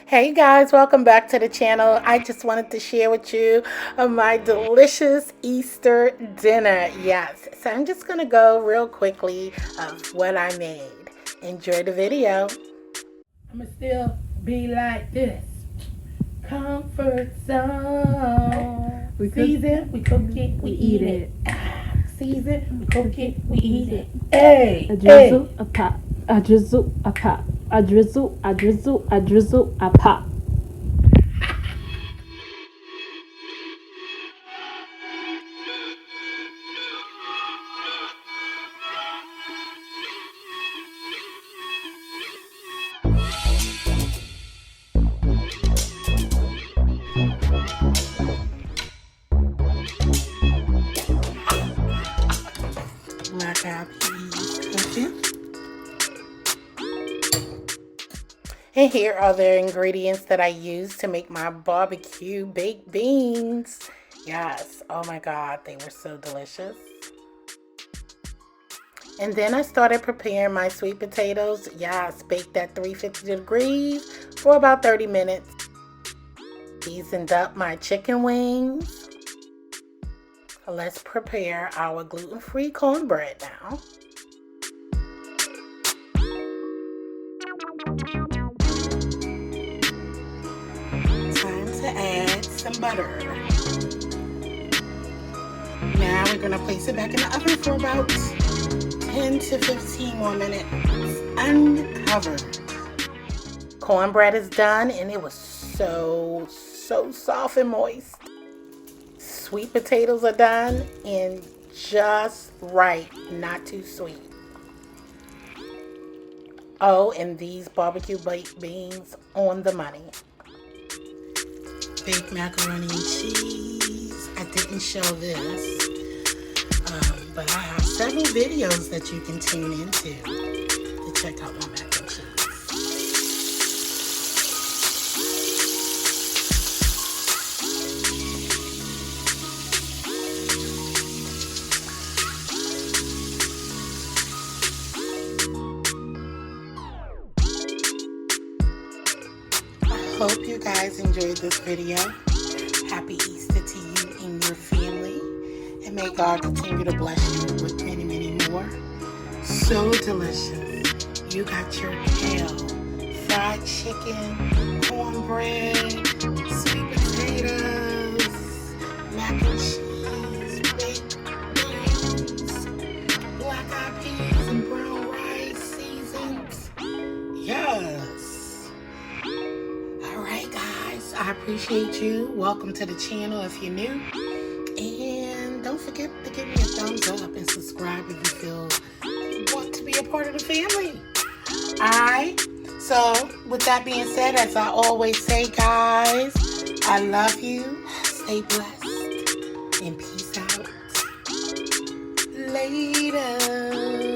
Hey guys, welcome back to the channel. I just wanted to share with you my delicious Easter dinner. Yes, so I'm just gonna go real quickly of what I made. Enjoy the video. I'ma still be like this. Comfort zone. We season, we cook it, we eat it. Season, we cook it, we eat it. Hey, A drizzle, a pop, a drizzle, a pop, a drizzle, a drizzle, a drizzle, a pop. Black eyed peas cooking. And here are the ingredients that I used to make my barbecue baked beans. Yes, oh my God, they were so delicious. And then I started preparing my sweet potatoes. Yes, baked at 350 degrees for about 30 minutes. Seasoned up my chicken wings. Let's prepare our gluten-free cornbread now. Time to add some butter. Now we're going to place it back in the oven for about 10 to 15 more minutes uncovered. Cornbread is done and it was so soft and moist. Sweet potatoes are done and just right, not too sweet. Oh, and these barbecue baked beans on the money. Baked macaroni and cheese. I didn't show this, but I have several videos that you can tune into to check out my mac and cheese. Hope you guys enjoyed this video. Happy Easter to you and your family. And may God continue to bless you with many, many more. So delicious. You got your kale, fried chicken, cornbread, sweet potatoes, mac and cheese, baked beans, black eyed peas and brown rice seasons. Yes. I appreciate you. Welcome to the channel if you're new. And don't forget to give me a thumbs up and subscribe if you feel you want to be a part of the family. Alright? So, with that being said, as I always say, guys, I love you. Stay blessed. And peace out. Later.